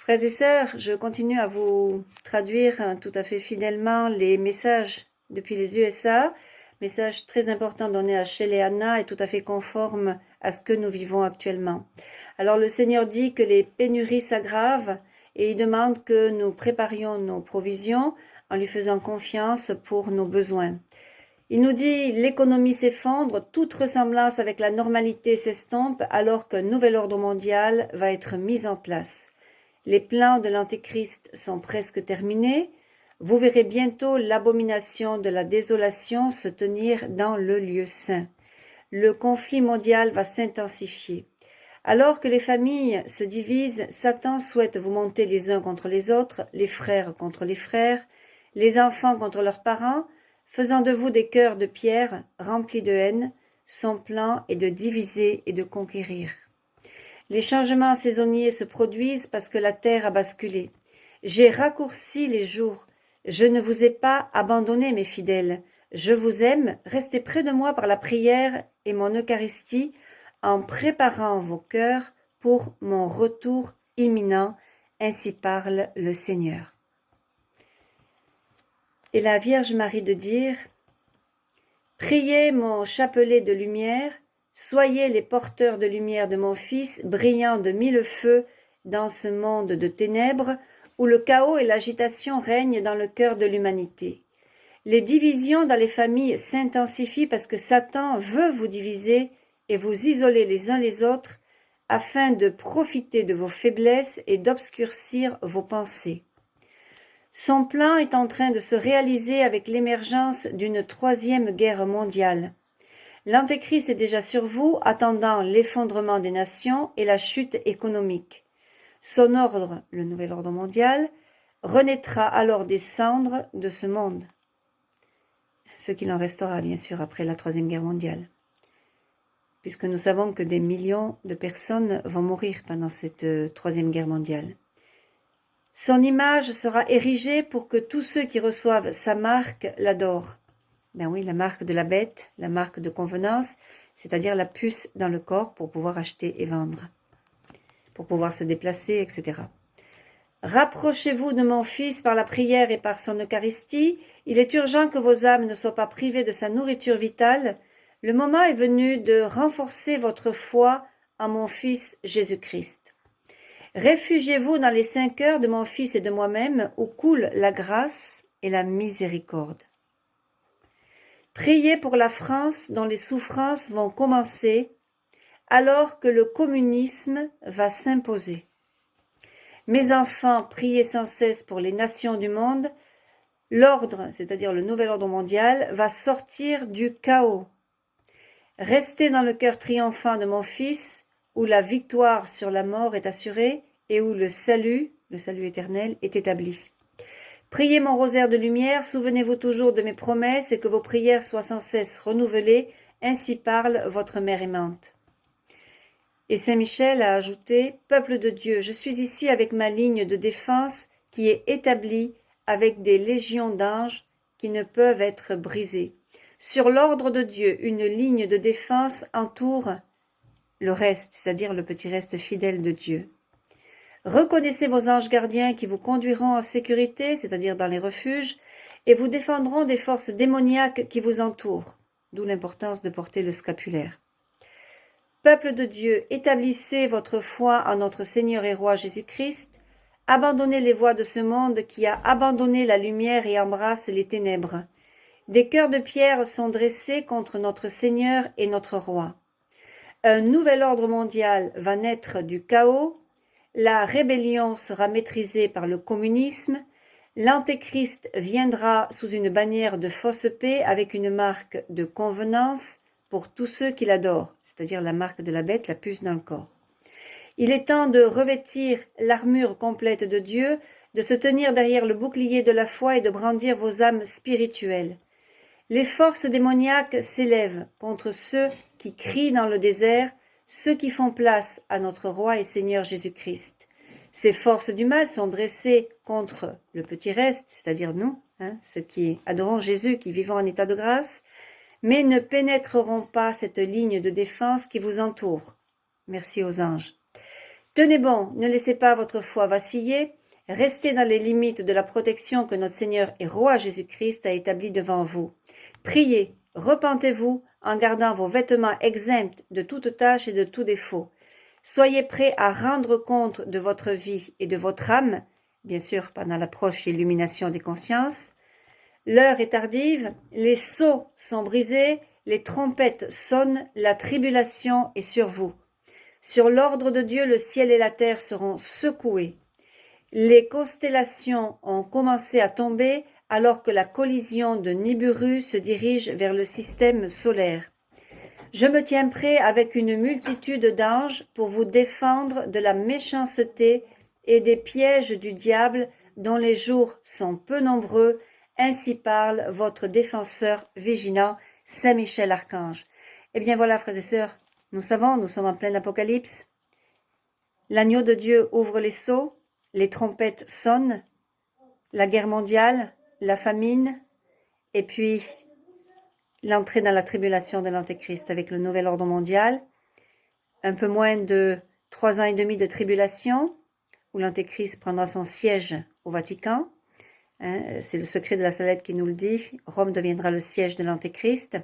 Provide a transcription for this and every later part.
Frères et sœurs, je continue à vous traduire tout à fait fidèlement les messages depuis les USA, messages très importants donnés à Shelley et Anna et tout à fait conformes à ce que nous vivons actuellement. Alors le Seigneur dit que les pénuries s'aggravent et il demande que nous préparions nos provisions en lui faisant confiance pour nos besoins. Il nous dit l'économie s'effondre, toute ressemblance avec la normalité s'estompe alors qu'un nouvel ordre mondial va être mis en place. Les plans de l'Antéchrist sont presque terminés. Vous verrez bientôt l'abomination de la désolation se tenir dans le lieu saint. Le conflit mondial va s'intensifier. Alors que les familles se divisent, Satan souhaite vous monter les uns contre les autres, les frères contre les frères, les enfants contre leurs parents, faisant de vous des cœurs de pierre remplis de haine. Son plan est de diviser et de conquérir. Les changements saisonniers se produisent parce que la terre a basculé. J'ai raccourci les jours. Je ne vous ai pas abandonné, mes fidèles. Je vous aime. Restez près de moi par la prière et mon Eucharistie en préparant vos cœurs pour mon retour imminent. Ainsi parle le Seigneur. Et la Vierge Marie de dire « Priez mon chapelet de lumière, soyez les porteurs de lumière de mon Fils, brillant de mille feux dans ce monde de ténèbres où le chaos et l'agitation règnent dans le cœur de l'humanité. Les divisions dans les familles s'intensifient parce que Satan veut vous diviser et vous isoler les uns les autres afin de profiter de vos faiblesses et d'obscurcir vos pensées. Son plan est en train de se réaliser avec l'émergence d'une troisième guerre mondiale. L'Antéchrist est déjà sur vous, attendant l'effondrement des nations et la chute économique. Son ordre, le nouvel ordre mondial, renaîtra alors des cendres de ce monde. Ce qu'il en restera, bien sûr, après la Troisième Guerre mondiale. Puisque nous savons que des millions de personnes vont mourir pendant cette Troisième Guerre mondiale. Son image sera érigée pour que tous ceux qui reçoivent sa marque l'adorent. Ben oui, la marque de la bête, la marque de convenance, c'est-à-dire la puce dans le corps pour pouvoir acheter et vendre, pour pouvoir se déplacer, etc. Rapprochez-vous de mon Fils par la prière et par son Eucharistie. Il est urgent que vos âmes ne soient pas privées de sa nourriture vitale. Le moment est venu de renforcer votre foi en mon Fils Jésus-Christ. Réfugiez-vous dans les 5 heures de mon Fils et de moi-même, où coule la grâce et la miséricorde. Priez pour la France dont les souffrances vont commencer, alors que le communisme va s'imposer. Mes enfants, priez sans cesse pour les nations du monde. L'ordre, c'est-à-dire le nouvel ordre mondial, va sortir du chaos. Restez dans le cœur triomphant de mon Fils, où la victoire sur la mort est assurée et où le salut éternel, est établi. Priez mon rosaire de lumière, souvenez-vous toujours de mes promesses et que vos prières soient sans cesse renouvelées, ainsi parle votre mère aimante. Et Saint Michel a ajouté « Peuple de Dieu, je suis ici avec ma ligne de défense qui est établie avec des légions d'anges qui ne peuvent être brisées. Sur l'ordre de Dieu, une ligne de défense entoure le reste, c'est-à-dire le petit reste fidèle de Dieu. Reconnaissez vos anges gardiens qui vous conduiront en sécurité, c'est-à-dire dans les refuges, et vous défendront des forces démoniaques qui vous entourent, d'où l'importance de porter le scapulaire. Peuple de Dieu, établissez votre foi en notre Seigneur et Roi Jésus-Christ, abandonnez les voies de ce monde qui a abandonné la lumière et embrasse les ténèbres. Des cœurs de pierre sont dressés contre notre Seigneur et notre Roi. Un nouvel ordre mondial va naître du chaos, la rébellion sera maîtrisée par le communisme, l'Antéchrist viendra sous une bannière de fausse paix avec une marque de convenance pour tous ceux qui l'adorent, c'est-à-dire la marque de la bête, la puce dans le corps. Il est temps de revêtir l'armure complète de Dieu, de se tenir derrière le bouclier de la foi et de brandir vos âmes spirituelles. Les forces démoniaques s'élèvent contre ceux qui crient dans le désert, ceux qui font place à notre Roi et Seigneur Jésus-Christ. Ces forces du mal sont dressées contre le petit reste, c'est-à-dire nous, ceux qui adorons Jésus, qui vivons en état de grâce, mais ne pénétreront pas cette ligne de défense qui vous entoure. Merci aux anges. Tenez bon, ne laissez pas votre foi vaciller, restez dans les limites de la protection que notre Seigneur et Roi Jésus-Christ a établie devant vous. Priez, repentez-vous en gardant vos vêtements exempts de toute tâche et de tout défaut. Soyez prêts à rendre compte de votre vie et de votre âme, bien sûr pendant l'approche et l'illumination des consciences. L'heure est tardive, les sceaux sont brisés, les trompettes sonnent, la tribulation est sur vous. Sur l'ordre de Dieu, le ciel et la terre seront secoués. Les constellations ont commencé à tomber alors que la collision de Nibiru se dirige vers le système solaire. Je me tiens prêt avec une multitude d'anges pour vous défendre de la méchanceté et des pièges du diable dont les jours sont peu nombreux, ainsi parle votre défenseur vigilant, Saint Michel Archange. Eh bien voilà, frères et sœurs, nous savons, nous sommes en plein apocalypse. L'agneau de Dieu ouvre les sceaux, les trompettes sonnent, la guerre mondiale, la famine, et puis l'entrée dans la tribulation de l'Antéchrist avec le nouvel ordre mondial, un peu moins de 3 ans et demi de tribulation, où l'Antéchrist prendra son siège au Vatican. C'est le secret de la Salette qui nous le dit. Rome deviendra le siège de l'Antéchrist.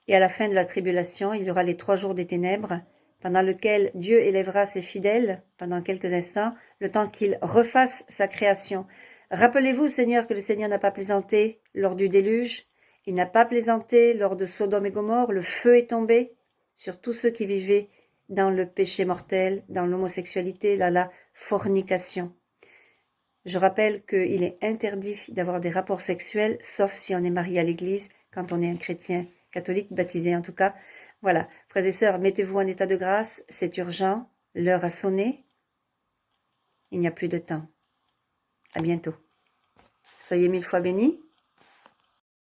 Et à la fin de la tribulation, il y aura les 3 jours des ténèbres, pendant lequel Dieu élèvera ses fidèles, pendant quelques instants, le temps qu'il refasse sa création. Rappelez-vous, Seigneur, que le Seigneur n'a pas plaisanté lors du déluge, il n'a pas plaisanté lors de Sodome et Gomorrhe, le feu est tombé sur tous ceux qui vivaient dans le péché mortel, dans l'homosexualité, dans la fornication. Je rappelle qu'il est interdit d'avoir des rapports sexuels, sauf si on est marié à l'église, quand on est un chrétien catholique, baptisé en tout cas. Voilà, frères et sœurs, mettez-vous en état de grâce, c'est urgent, l'heure a sonné, il n'y a plus de temps. À bientôt. Soyez 1000 fois bénis.